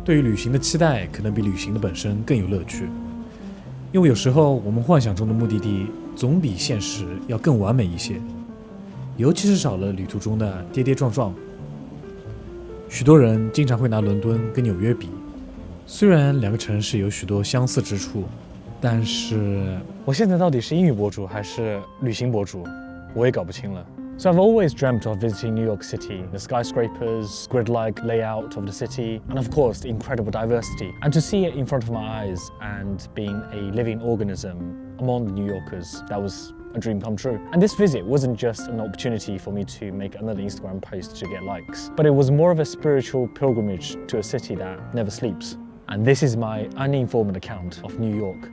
对于旅行的期待可能比旅行的本身更有乐趣，因为有时候我们幻想中的目的地总比现实要更完美一些，尤其是少了旅途中的跌跌撞撞。许多人经常会拿伦敦跟纽约比，虽然两个城市有许多相似之处，但是我现在到底是英语博主还是旅行博主，我也搞不清了。So I've always dreamt of visiting New York City, the skyscrapers, grid-like layout of the city, and of course the incredible diversity. And to see it in front of my eyes and being a living organism among the New Yorkers, that was a dream come true. And this visit wasn't just an opportunity for me to make another Instagram post to get likes, but it was more of a spiritual pilgrimage to a city that never sleeps. And this is my uninformed account of New York.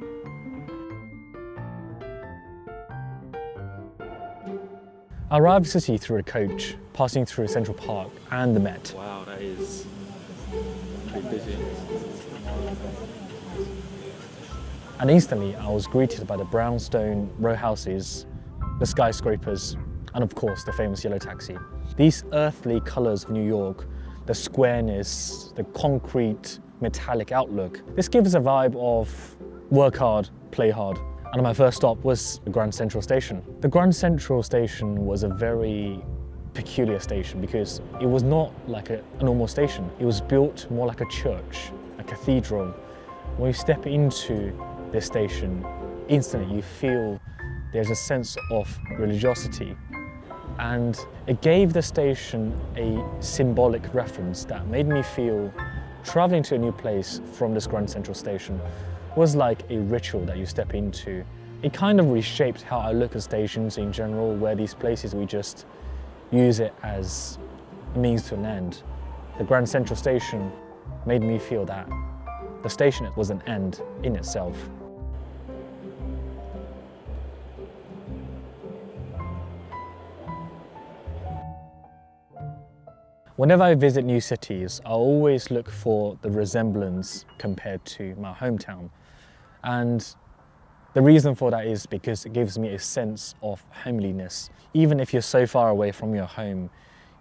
I arrived the city through a coach, passing through Central Park and the Met. Wow, that is pretty busy. And instantly I was greeted by the brownstone row houses, the skyscrapers, and of course the famous yellow taxi. These earthly colours of New York, the squareness, the concrete, metallic outlook, this gives us a vibe of work hard, play hard. And my first stop was the Grand Central Station. The Grand Central Station was a very peculiar station because it was not like a normal station. It was built more like a church, a cathedral. When you step into this station, instantly you feel there's a sense of religiosity. And it gave the station a symbolic reference that made me feel traveling to a new place from this Grand Central Station was like a ritual that you step into. It kind of reshaped how I look at stations in general, where these places we just use it as a means to an end. The Grand Central Station made me feel that the station was an end in itself. Whenever I visit new cities, I always look for the resemblance compared to my hometown. And the reason for that is because it gives me a sense of homeliness. Even if you're so far away from your home,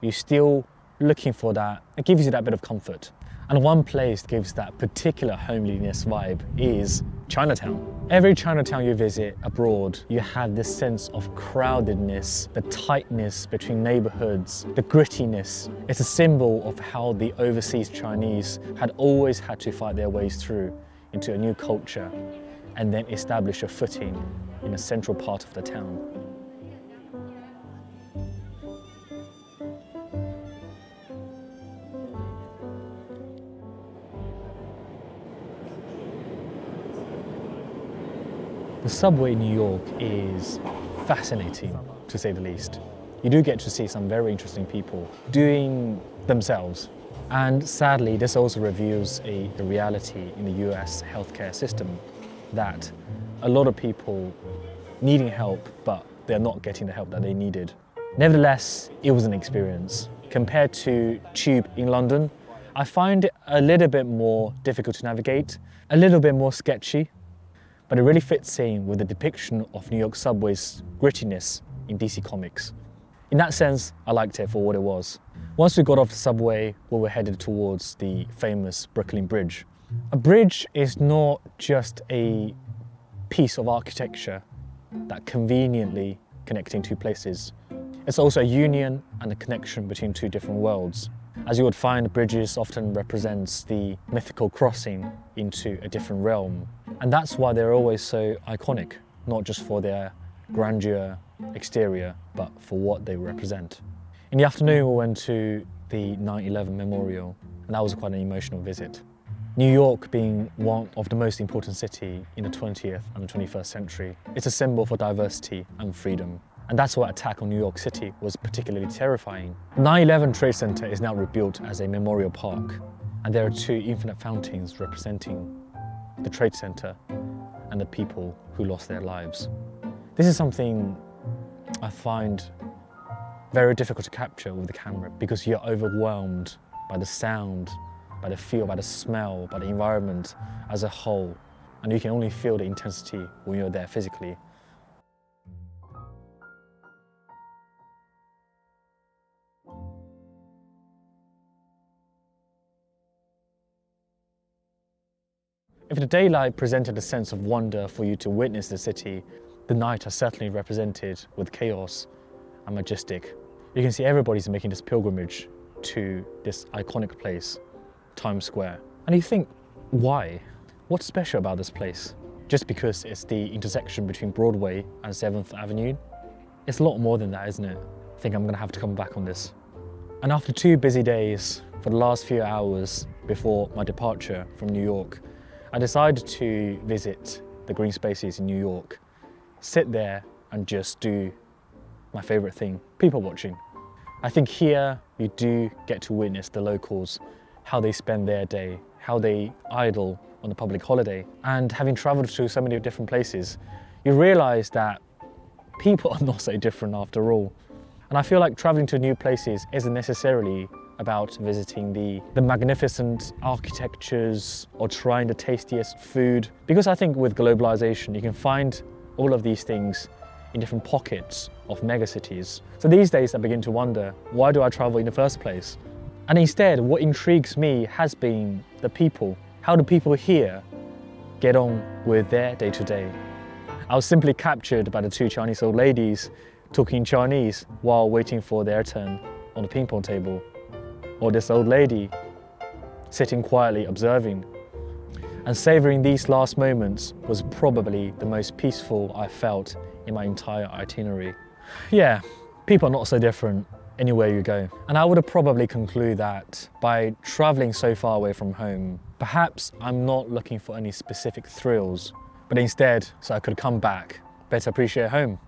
you're still looking for that. It gives you that bit of comfort. And one place that gives that particular homeliness vibe is Chinatown. Every Chinatown you visit abroad, you have this sense of crowdedness, the tightness between neighborhoods, the grittiness. It's a symbol of how the overseas Chinese had always had to fight their ways through into a new culture and then establish a footing in a central part of the town. The subway in New York is fascinating, to say the least. You do get to see some very interesting people doing themselves. And sadly, this also reveals a reality in the US healthcare system, that a lot of people needing help, but they're not getting the help that they needed. Nevertheless, it was an experience. Compared to Tube in London, I find it a little bit more difficult to navigate, a little bit more sketchy, but it really fits in with the depiction of New York subway's grittiness in DC Comics. In that sense, I liked it for what it was. Once we got off the subway, we were headed towards the famous Brooklyn Bridge. A bridge is not just a piece of architecture that conveniently connecting two places. It's also a union and a connection between two different worlds. As you would find, bridges often represents the mythical crossing into a different realm. And that's why they're always so iconic, not just for their grandeur exterior, but for what they represent. In the afternoon, we went to the 9/11 memorial, and that was quite an emotional visit. New York being one of the most important cities in the 20th and the 21st century, it's a symbol for diversity and freedom. And that's why attack on New York City was particularly terrifying. The 9/11 Trade Center is now rebuilt as a memorial park, and there are two infinite fountains representing the Trade Center and the people who lost their lives. This is something I find very difficult to capture with the camera because you're overwhelmed by the sound, by the feel, by the smell, by the environment as a whole, and you can only feel the intensity when you're there physically. If the daylight presented a sense of wonder for you to witness the city, the night are certainly represented with chaos and majestic. You can see everybody's making this pilgrimage to this iconic place, Times Square. And you think, why? What's special about this place? Just because it's the intersection between Broadway and 7th Avenue? It's a lot more than that, isn't it? I think I'm gonna have to come back on this. And after 2 busy days, for the last few hours before my departure from New York, I decided to visit the green spaces in New York, sit there and just do my favorite thing, people watching. I think here you do get to witness the locals, how they spend their day, how they idle on a public holiday. And having traveled to so many different places, you realize that people are not so different after all. And I feel like traveling to new places isn't necessarily about visiting the magnificent architectures or trying the tastiest food. Because I think with globalization, you can find all of these things in different pockets of megacities. So these days I begin to wonder, why do I travel in the first place? And instead, what intrigues me has been the people. How do people here get on with their day-to-day? I was simply captured by the 2 Chinese old ladies talking Chinese while waiting for their turn on the ping pong table. Or this old lady sitting quietly observing. And savouring these last moments was probably the most peaceful I felt in my entire itinerary. Yeah, people are not so different anywhere you go. And I would probably conclude that by travelling so far away from home, perhaps I'm not looking for any specific thrills, but instead so I could come back, better appreciate home.